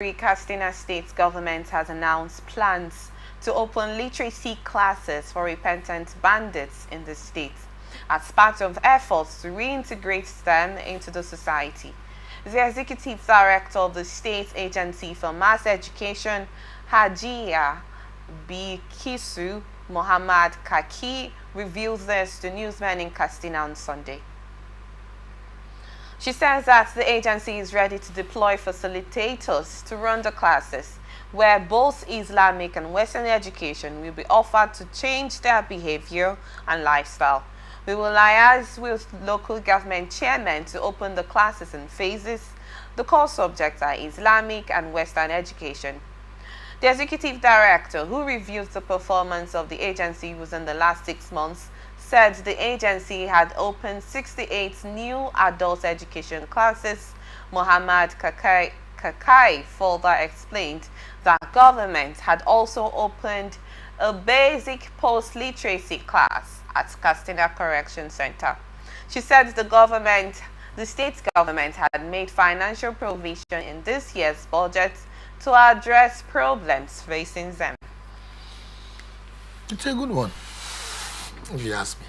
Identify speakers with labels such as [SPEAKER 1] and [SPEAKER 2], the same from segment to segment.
[SPEAKER 1] Katsina State Government has announced plans to open literacy classes for repentant bandits in the state as part of efforts to reintegrate them into the society. The Executive Director of the State Agency for Mass Education, Hajiya Bikisu Muhammad Kaki, revealed this to newsmen in Katsina on Sunday. She says that the agency is ready to deploy facilitators to run the classes, where both Islamic and Western education will be offered to change their behavior and lifestyle. We will liaise with local government chairmen to open the classes in phases. The core subjects are Islamic and Western education. The executive director, who reviews the performance of the agency within the last 6 months, said the agency had opened 68 new adult education classes. Muhammad Kakai further explained that government had also opened a basic post-literacy class at Katsina Correction Center. She said the state government had made financial provision in this year's budget to address problems facing them.
[SPEAKER 2] It's a good one, if you ask me.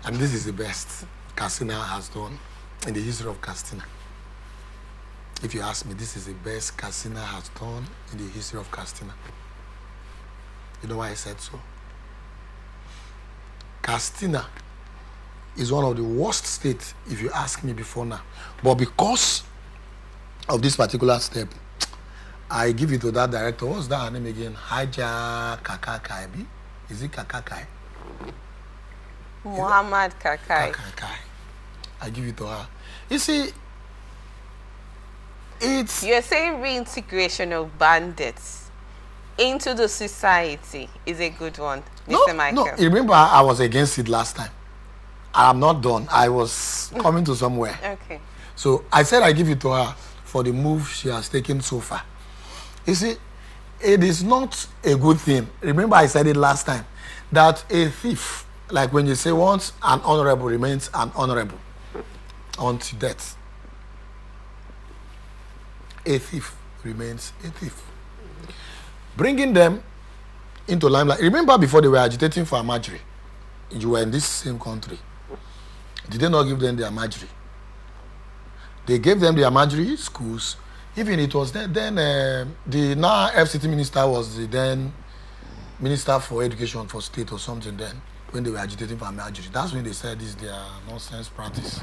[SPEAKER 2] And this is the best Katsina has done in the history of Katsina. If you ask me, this is the best Katsina has done in the history of Katsina. You know why I said so? Katsina is one of the worst states, if you ask me before now. But because of this particular step, I give it to that director. What's that name again? Haja Kakakai. Is it Kakakai?
[SPEAKER 1] Muhammad Kakai.
[SPEAKER 2] Kakakai. I give it to her. You see,
[SPEAKER 1] You're saying reintegration of bandits into the society is a good one, Mr. Michael.
[SPEAKER 2] No, remember I was against it last time. I'm not done. I was coming to somewhere.
[SPEAKER 1] Okay.
[SPEAKER 2] So I said I give it to her for the move she has taken so far. You see, it is not a good thing. Remember I said it last time, that a thief, like when you say once an honorable remains an honorable until death, a thief remains a thief. Bringing them into limelight. Remember before they were agitating for Amajiri, you were in this same country. Did they not give them the Amajiri? They gave them the Amajiri schools. Even it was then the now FCT minister was the then Minister for Education for State or something then, when they were agitating for Amajiri. That's when they said this their nonsense practice.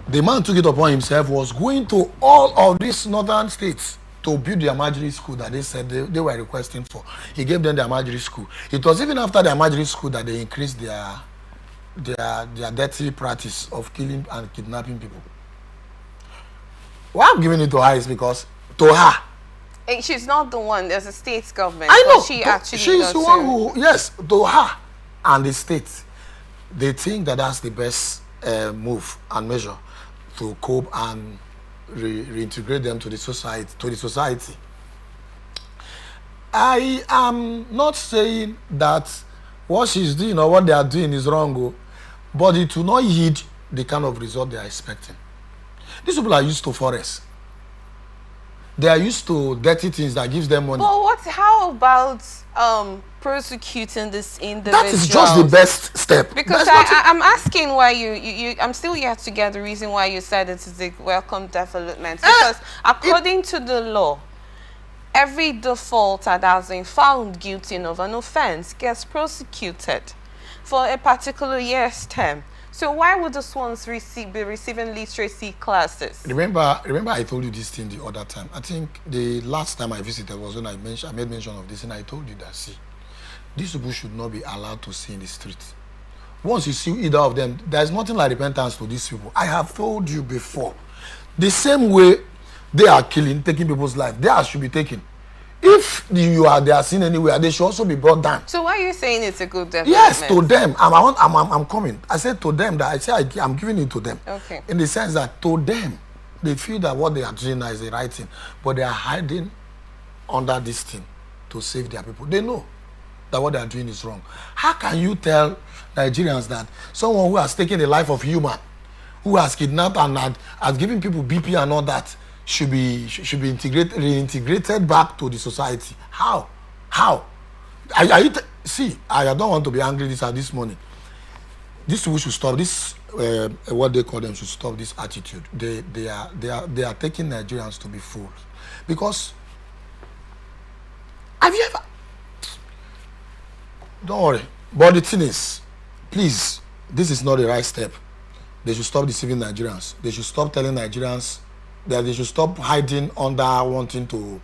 [SPEAKER 2] The man took it upon himself, was going to all of these northern states to build the Amajiri school that they said they were requesting for. He gave them the Amajiri school. It was even after the Amajiri school that they increased their dirty practice of killing and kidnapping people. Why I'm giving it to her is because to her,
[SPEAKER 1] she's not the one. There's a state government.
[SPEAKER 2] I know.
[SPEAKER 1] She's
[SPEAKER 2] the one who, yes, to her and the state, they think that that's the best move and measure to cope and reintegrate them to the society. I am not saying that what she's doing or what they are doing is wrong, but it will not yield the kind of result they are expecting. These people are used to forest. They are used to dirty things that gives them money.
[SPEAKER 1] But how about prosecuting this individual?
[SPEAKER 2] That is just the best step.
[SPEAKER 1] Because I'm asking why I'm still yet to get the reason why you said it is a welcome development. Because according to the law, every defaulter that has been found guilty of an offense gets prosecuted for a particular year's term. So why would the swans be receiving literacy classes?
[SPEAKER 2] Remember I told you this thing the other time. I think the last time I visited was when I made mention of this, and I told you that, see, these people should not be allowed to see in the street. Once you see either of them, there's nothing like repentance to these people. I have told you before, the same way they are taking people's life, they should be taken. If they are seen anywhere, they should also be brought down.
[SPEAKER 1] So why are you saying it's a good development?
[SPEAKER 2] Yes, to them. I'm coming. I said to them that I'm giving it to them.
[SPEAKER 1] Okay.
[SPEAKER 2] In the sense that to them, they feel that what they are doing is the right thing, but they are hiding under this thing to save their people. They know that what they are doing is wrong. How can you tell Nigerians that someone who has taken the life of human, who has kidnapped and has given people BP and all that, should be reintegrated back to the society. How? Are you see, I don't want to be angry this morning. These people should stop this. What they call them should stop this attitude. They are taking Nigerians to be fools. Because have you ever? Don't worry. But the thing is, please, this is not the right step. They should stop deceiving Nigerians. They should stop telling Nigerians that they should stop hiding under wanting to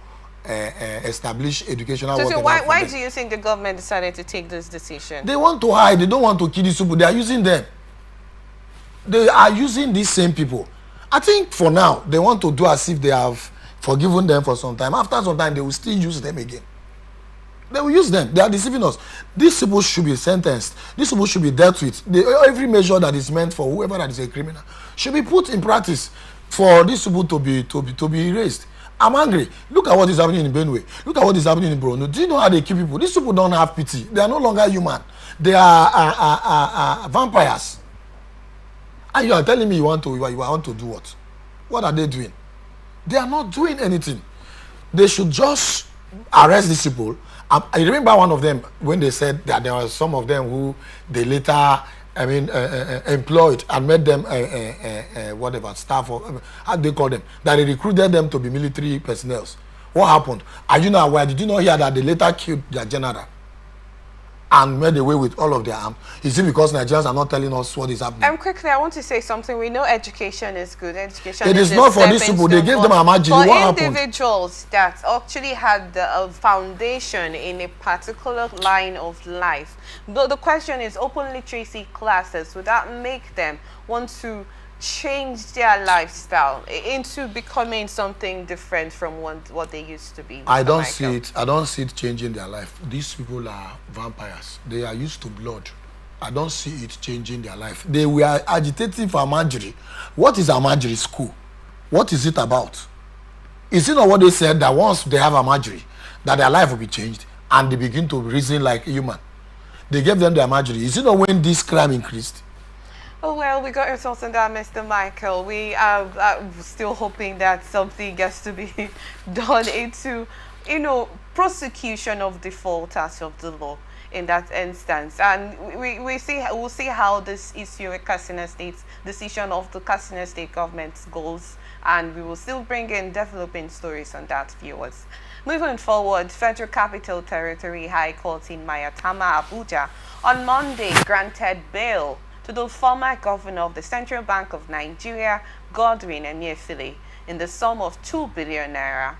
[SPEAKER 2] establish educational.
[SPEAKER 1] So why do you think the government decided to take this decision?
[SPEAKER 2] They want to hide. They don't want to kill these people. They are using them. They are using these same people. I think for now, they want to do as if they have forgiven them for some time. After some time, they will still use them again. They will use them. They are deceiving us. These people should be sentenced. These people should be dealt with. Every measure that is meant for whoever that is a criminal should be put in practice for these people to be erased. I'm angry. Look at what is happening in Benue. Look at what is happening in Borno. Do you know how they kill people? These people don't have pity. They are no longer human. They are vampires. And you are telling me you want to do what? What are they doing? They are not doing anything. They should just arrest these people. I remember one of them when they said that there were some of them who they later, employed and made them whatever staff or how they call them, that they recruited them to be military personnel. What happened? Are you not aware? Did you not hear that they later killed their general and made away with all of their arms? Is it because Nigerians are not telling us what is happening?
[SPEAKER 1] Quickly, I want to say something. We know education is good. Education
[SPEAKER 2] it is not for these people. They gave them a magic.
[SPEAKER 1] For
[SPEAKER 2] what
[SPEAKER 1] individuals that actually had a foundation in a particular line of life. The question is, open literacy classes, would that make them want to change their lifestyle into becoming something different from what they used to be?
[SPEAKER 2] I don't see it changing their life. These people are vampires. They are used to blood. I don't see it changing their life. They were agitating for Amajiri. What is Amajiri school? What is it about? Is it not what they said, that once they have Amajiri, that their life will be changed and they begin to reason like a human? They gave them the Amajiri. Is it not when this crime increased?
[SPEAKER 1] Oh, well, we got your thoughts on that, Mr. Michael. We are still hoping that something gets to be done into, prosecution of defaulters of the law in that instance. And we'll see how this issue with Katsina State's decision of the Katsina State Government goes. And we will still bring in developing stories on that, viewers. Moving forward, Federal Capital Territory High Court in Mayatama, Abuja, on Monday granted bail to the former governor of the Central Bank of Nigeria, Godwin Emefiele, in the sum of 2 billion naira.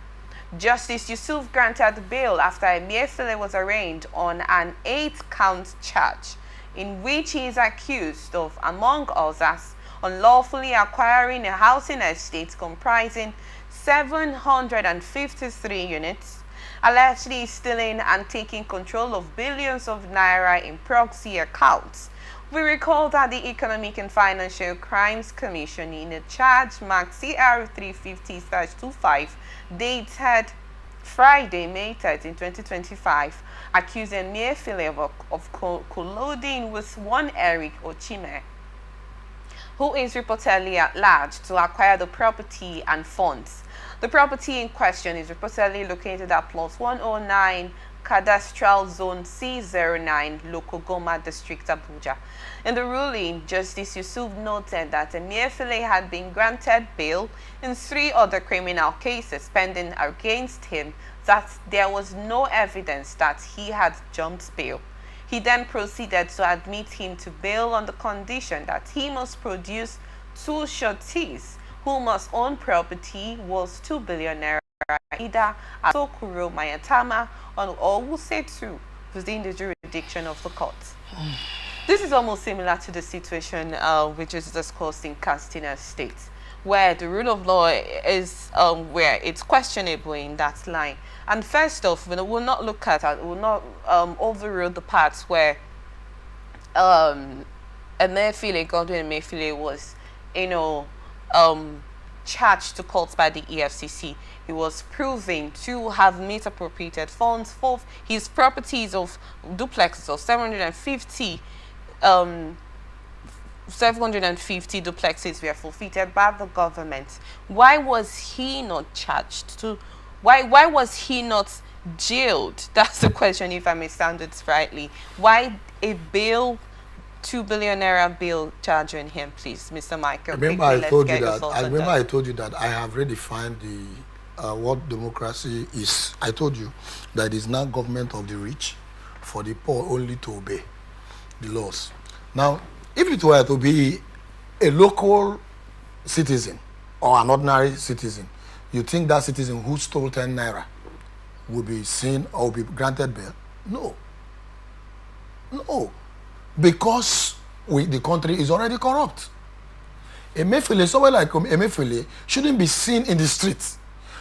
[SPEAKER 1] Justice Yusuf granted bail after Emefiele was arraigned on an 8-count charge, in which he is accused of, among others, unlawfully acquiring a housing estate comprising 753 units, allegedly stealing and taking control of billions of naira in proxy accounts. We recall that the Economic and Financial Crimes Commission, in a charge marked CR 350/25, dated Friday, May 13, 2025, accused Emefiele of colluding with one Eric Ochime, who is reportedly at large, to acquire the property and funds. The property in question is reportedly located at Plot 109, Cadastral Zone C09, Lokogoma District, Abuja. In the ruling, Justice Yusuf noted that Emefiele had been granted bail in 3 other criminal cases pending against him, that there was no evidence that he had jumped bail. He then proceeded to admit him to bail on the condition that he must produce 2 sureties who must own property worth 2 billion naira, either at Sokuro, Mayatama, or Wuse within the jurisdiction of the court. This is almost similar to the situation which is discussed in Katsina State, where the rule of law is where it's questionable in that line. And first off, we'll not look at it, we'll not overrule the parts where Godwin Emefiele was, charged to court by the EFCC. He was proven to have misappropriated funds for his properties of duplexes of 750 750 duplexes were forfeited by the government. Why was he not charged? Why was he not jailed? That's the question, if I may sound it rightly. Why a bail, 2 billion naira bail charging him, please, Mr. Michael?
[SPEAKER 2] Remember, I told you that I have redefined the what democracy is. I told you that it is not government of the rich, for the poor only to obey the laws. Now, if it were to be a local citizen or an ordinary citizen, you think that citizen who stole 10 naira will be seen or be granted bail? No. No. Because the country is already corrupt. Emefiele, somewhere like Emefiele, shouldn't be seen in the streets.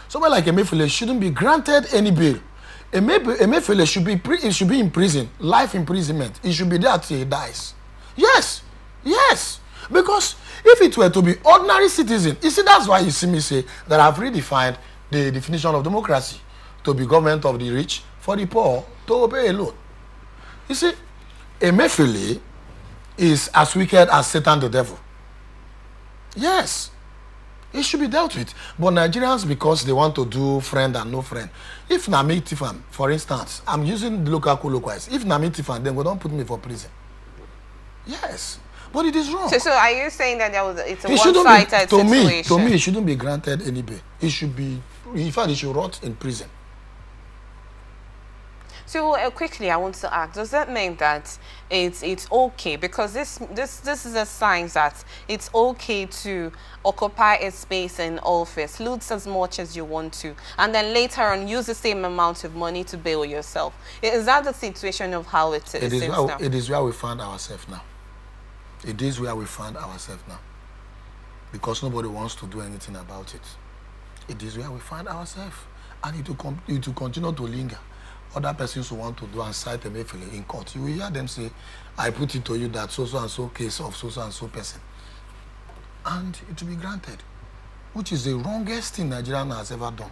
[SPEAKER 2] Somewhere like Emefiele shouldn't be granted any bail. Emefiele should be in prison, life imprisonment. He should be there till he dies. Yes. Yes. Because if it were to be ordinary citizen, you see, that's why you see me say that I've redefined the definition of democracy to be government of the rich, for the poor to obey alone. You see, Emefiele is as wicked as Satan the devil. Yes. It should be dealt with. But Nigerians, because they want to do friend and no friend. If Nami Tifan, for instance, I'm using the local colloquies. If Nami Tifan, then don't put me for prison. Yes. But it is wrong.
[SPEAKER 1] So are you saying that it's a one-sided situation?
[SPEAKER 2] To me, it shouldn't be granted any bail. It should be, in fact, it should rot in prison.
[SPEAKER 1] So quickly, I want to ask: does that mean that it's okay, because this is a sign that it's okay to occupy a space in office, loot as much as you want to, and then later on use the same amount of money to bail yourself? Is that the situation of how it is?
[SPEAKER 2] It is where we find ourselves now. It is where we find ourselves now, because nobody wants to do anything about it. It is where we find ourselves, and it will continue to linger. Other persons who want to do and cite Emefiele in court, you will hear them say, I put it to you that so and so case of so and so person, and it will be granted, which is the wrongest thing Nigeria has ever done.